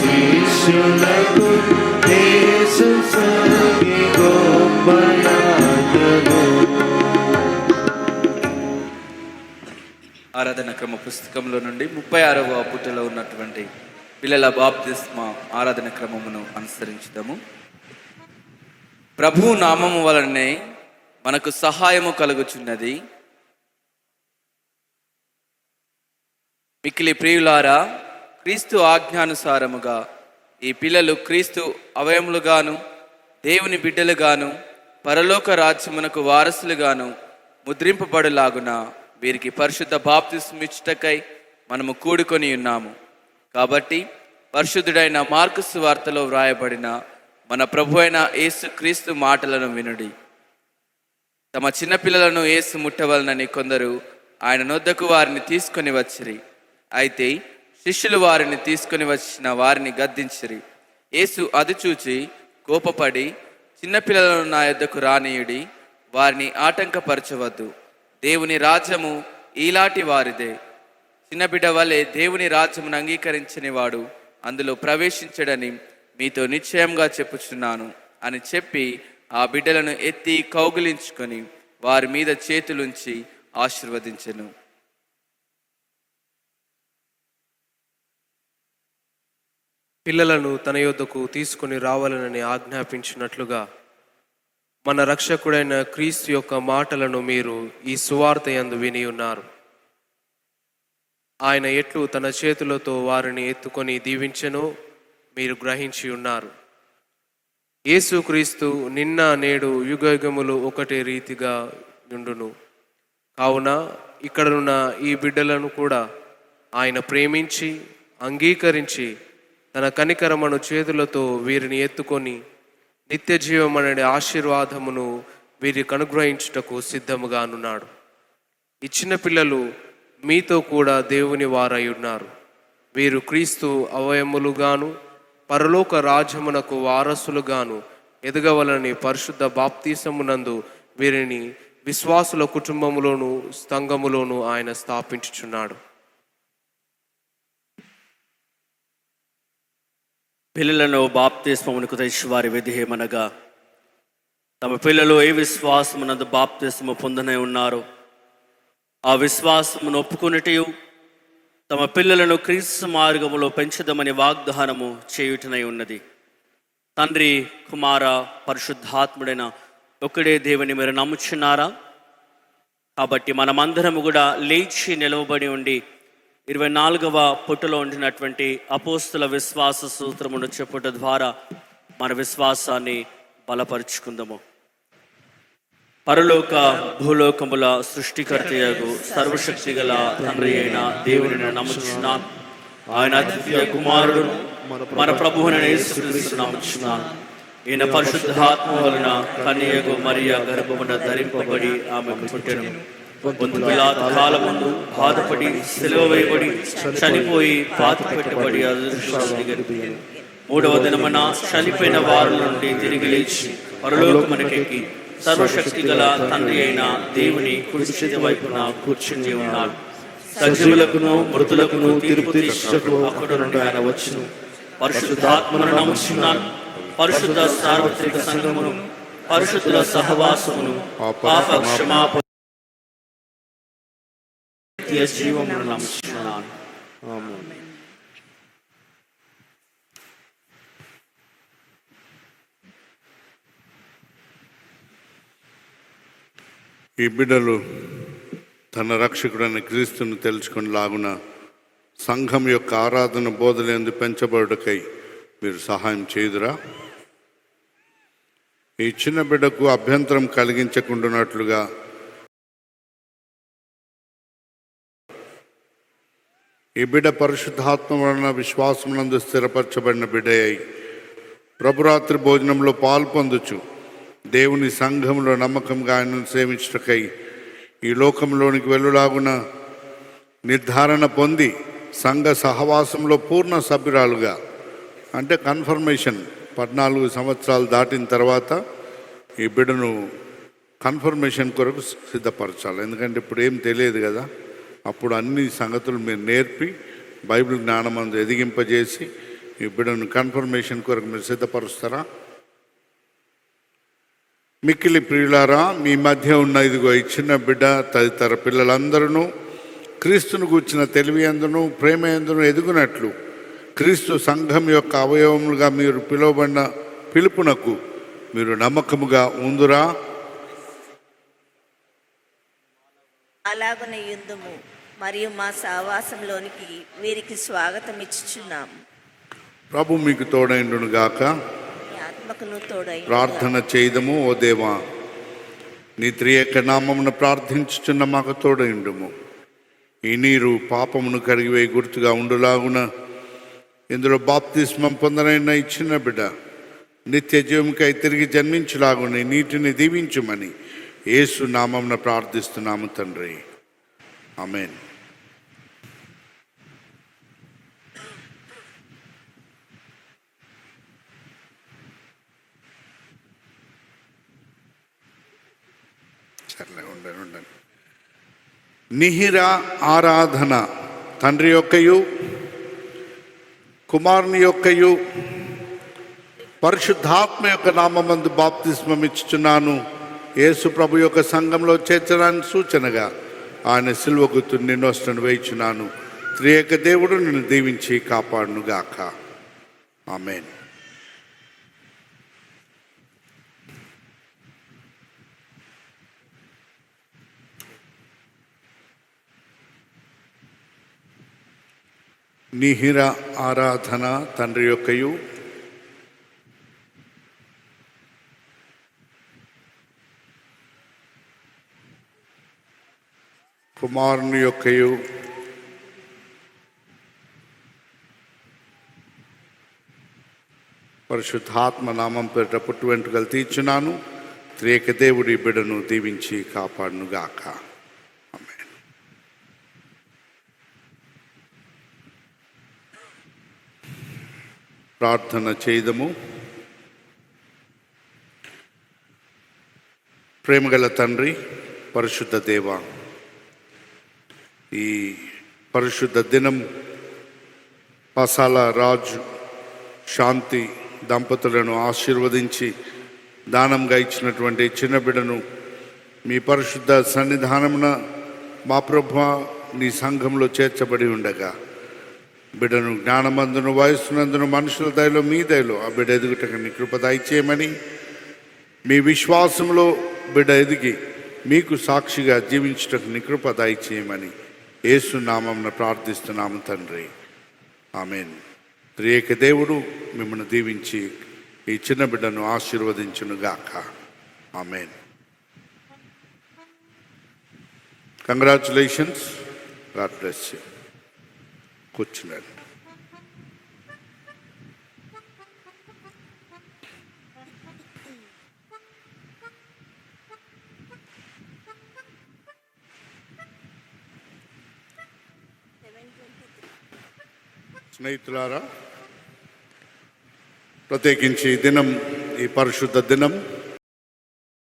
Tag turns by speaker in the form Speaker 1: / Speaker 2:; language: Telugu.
Speaker 1: శిష్యులకు యేసు సాగి గొప్ప యాజకుడు.
Speaker 2: ఆరాధన క్రమ పుస్తకంలో నుండి 36వ పుటలో ఉన్నటువంటి పిల్లల బాప్తిస్మ ఆరాధన క్రమమును అనుసరించుదాము. ప్రభు నామము వలనే మనకు సహాయము కలుగుచున్నది. మిక్కిలి ప్రియులారా, క్రీస్తు ఆజ్ఞానుసారముగా ఈ పిల్లలు క్రీస్తు అవయములుగాను దేవుని బిడ్డలుగాను పరలోక రాజ్యమునకు వారసులుగాను ముద్రింపబడులాగున వీరికి పరిశుద్ధ బాప్తిస్మ ఇచ్చుటకై మనము కూడుకొని ఉన్నాము. కాబట్టి పరిశుద్ధుడైన మార్కు సువార్తలో వ్రాయబడిన మన ప్రభు అయిన యేసు క్రీస్తు మాటలను వినుడి. తమ చిన్నపిల్లలను యేసు ముట్టవలనని కొందరు ఆయన నొద్దకు వారిని తీసుకొని వచ్చిరి. అయితే శిష్యులు వారిని తీసుకొని వచ్చిన వారిని గద్దించిరి. యేసు అది చూచి కోపపడి, చిన్నపిల్లలను నా యొద్దకు రానీయుడి, వారిని ఆటంకపరచవద్దు. దేవుని రాజ్యము ఈలాంటి వారిదే. చిన్నబిడ్డ వలె దేవుని రాజ్యమును అంగీకరించని వాడు అందులో ప్రవేశించడని మీతో నిశ్చయంగా చెప్పుచున్నాను అని చెప్పి ఆ బిడ్డలను ఎత్తి కౌగిలించుకొని వారి మీద చేతులుంచి ఆశీర్వదించెను.
Speaker 3: పిల్లలను తన యొద్దకు తీసుకొని రావాలనని ఆజ్ఞాపించినట్లుగా మన రక్షకుడైన క్రీస్తు యొక్క మాటలను మీరు ఈ సువార్త యందు విని ఉన్నారు. ఆయన ఎట్లు తన చేతులతో వారిని ఎత్తుకొని దీవించెనో మీరు గ్రహించి ఉన్నారు. యేసుక్రీస్తు నిన్న నేడు యుగయుగములు ఒకటే రీతిగా ఉండును. కావున ఇక్కడున్న ఈ బిడ్డలను కూడా ఆయన ప్రేమించి అంగీకరించి తన కనికరమను చేతులతో వీరిని ఎత్తుకొని నిత్య జీవమనే ఆశీర్వాదమును వీరికి అనుగ్రహించుటకు సిద్ధముగానున్నాడు. ఇచ్చిన పిల్లలు మీతో కూడా దేవుని వారై ఉన్నారు. వీరు క్రీస్తు అవయములుగాను పరలోక రాజ్యమునకు వారసులుగాను ఎదగవలని పరిశుద్ధ బాప్తీసమునందు వీరిని విశ్వాసుల కుటుంబములోను సంఘములోను ఆయన స్థాపించుచున్నాడు.
Speaker 4: పిల్లలను బాప్తిస్మమునకు తెచ్చి వారి విధేయమనగా తమ పిల్లలు ఏ విశ్వాసమునందు బాప్తిస్మము పొందనే ఉన్నారో ఆ విశ్వాసమును ఒప్పుకొనుటయు తమ పిల్లలను క్రీస్తు మార్గములో పెంచుదామని వాగ్దానము చేయుటనై ఉన్నది. తండ్రి, కుమార, పరిశుద్ధాత్ముడైన ఒకడే దేవుని మీరు నమ్ముచున్నారా? కాబట్టి మనమందరము కూడా లేచి నిలవబడి ఉండి 24వ పుటలో ఉండినటువంటి అపోస్తుల విశ్వాస సూత్రమును చెప్పుట ద్వారా మన విశ్వాసాన్ని బలపరుచుకుందాము. పరలోక భూలోకముల సృష్టికర్తయగు సర్వశక్తి గల తండ్రి అయిన దేవుని నమ్ముచున్నాను. ఆయన అద్వితీయ కుమారుడు మన ప్రభువుని యేసుక్రీస్తును నమ్ముచున్నాను. ఈయన పరిశుద్ధాత్మ వలన కన్యకు మరియ గర్భమున ధరింపబడి ఆమెకు పుట్టెను. కాలముందు బాధపడి సిలువ వేయబడి చనిపోయి పాతి పెట్టబడి అదృష్టానికి 3వ దినమున చనిపోయిన వారుల నుండి తిరిగి లేచి పరలోకమునకెక్కి సర్వశక్తి గల తండ్రి అయిన దేవుని కుడి చేతి వైపున కూర్చుని ఉన్నాడు. సజీవులకును మృతులకును తీర్పు తీర్చుటకు అక్కడి నుండి ఆయన వచ్చును. పరిశుద్ధాత్మను నమ్ముచున్నాను. పరిశుద్ధ సార్వత్రిక సంఘమును, పరిశుద్ధుల సహవాసమును, పాప క్షమాపణ జీవమును నమ్ముచున్నాను. ఆమేన్.
Speaker 5: ఈ బిడ్డలు తన రక్షకుడైన క్రీస్తును తెలుసుకుని లాగున సంఘం యొక్క ఆరాధన బోధలందు పెంచబడుటకై మీరు సహాయం చేయుదురా? ఈ చిన్న బిడ్డకు అభ్యంతరం కలిగించకుండానట్లుగా ఈ బిడ్డ పరిశుద్ధాత్మ వలన విశ్వాసమునందు స్థిరపరచబడిన బిడ్డ అయి ప్రభురాత్రి భోజనంలో పాలు పొందుచు దేవుని సంఘంలో నమ్మకంగా ఆయనను సేవించుటకై ఈ లోకంలోనికి వెళ్ళులాగున నిర్ధారణ పొంది సంఘ సహవాసంలో పూర్ణ సభ్యురాలుగా, అంటే కన్ఫర్మేషన్ 14 సంవత్సరాలు దాటిన తర్వాత ఈ బిడ్డను కన్ఫర్మేషన్ కొరకు సిద్ధపరచాలి. ఎందుకంటే ఇప్పుడు ఏం తెలియదు కదా. అప్పుడు అన్ని సంగతులు మీరు నేర్పి బైబిల్ జ్ఞానమందు ఎదిగింపజేసి ఈ బిడ్డను కన్ఫర్మేషన్ కొరకు మీరు సిద్ధపరుస్తారా? మిక్కిలి ప్రియులారా, మీ మధ్య ఉన్న ఇదిగో ఈ చిన్న బిడ్డ తదితర పిల్లలందరూ క్రీస్తును గూర్చిన తెలివి అందును ప్రేమ అందును ఎదుగునట్లు క్రీస్తు సంఘం యొక్క అవయవములుగా మీరు పిలువబడిన పిలుపునకు మీరు నమ్మకముగా ఉందురా?
Speaker 6: అలాగనే యుందుము మరియు మా సహవాసంలోనికి వీరికి స్వాగతం ఇచ్చుచున్నాము.
Speaker 5: ప్రభు మీకు తోడైండును గాక.
Speaker 6: మీ ఆత్మకును తోడై
Speaker 5: ప్రార్థన చేయదము. ఓ దేవా, నీ త్రియేక నామమును ప్రార్థించుచున్న మాకు తోడైండుము. ఈ నీరు పాపమును కడిగివేయి గుర్తుగా ఉండులాగున ఇందులో బాప్తిస్మం పొందనైన ఈ చిన్న బిడ్డ నిత్య జీవముకై తిరిగి జన్మించులాగున ఈ నీటిని దీవించుమని యేసు నామమున ప్రార్థిస్తున్నాము తండ్రి. ఆమేన్. సర్లే, ఉండండి. నిహిర ఆరాధన తండ్రి యొక్కయు కుమారుని యొక్కయు పరిశుద్ధాత్మ యొక్క నామమందు బాప్తిస్మం ఇచ్చుచున్నాను. యేసు ప్రభు యొక్క సంఘంలో చేర్చడానికి సూచనగా ఆయన సిలువ గుర్తు నిన్ను వస్తున్న వేయించున్నాను. త్రియేక దేవుడు నిన్ను దీవించి కాపాడునుగాక. ఆమేన్. నిహిర ఆరాధన తండ్రి యొక్కయు కుమారుని యొక్కయు పరిశుద్ధాత్మ నామం పేరిట పుట్టు వెంట్రుకలు తీర్చున్నాను. త్రియేక దేవుడి బిడ్డను దీవించి కాపాడునుగాక. ఆమేన్. ప్రార్థన చేయదము. ప్రేమగల తండ్రి, పరిశుద్ధ దేవ, ఈ పరిశుద్ధ దినం పసాల రాజు శాంతి దంపతులను ఆశీర్వదించి దానంగా ఇచ్చినటువంటి చిన్న బిడ్డను మీ పరిశుద్ధ సన్నిధానమున మా ప్రభువా నీ సంఘంలో చేర్చబడి ఉండగా బిడ్డను జ్ఞానమందును వయస్సునందును మనుషుల దయలో మీ దయలో ఆ బిడ్డ ఎదుగుటకు నీ కృప దయచేయమని, మీ విశ్వాసంలో బిడ్డ ఎదిగి మీకు సాక్షిగా జీవించుటకు నీ కృప దయచేయమని యేసు నామమున ప్రార్థిస్తున్నాము తండ్రి. ఆమేన్. త్రియేక దేవుడు మిమ్మల్ని దీవించి ఈ చిన్న బిడ్డను ఆశీర్వదించునుగాక. ఆమేన్. కంగ్రాచులేషన్స్. God bless you. కూర్చున్నాడు. స్నేహితులారా, ప్రత్యేకించి దినం, ఈ పరిశుద్ధ దినం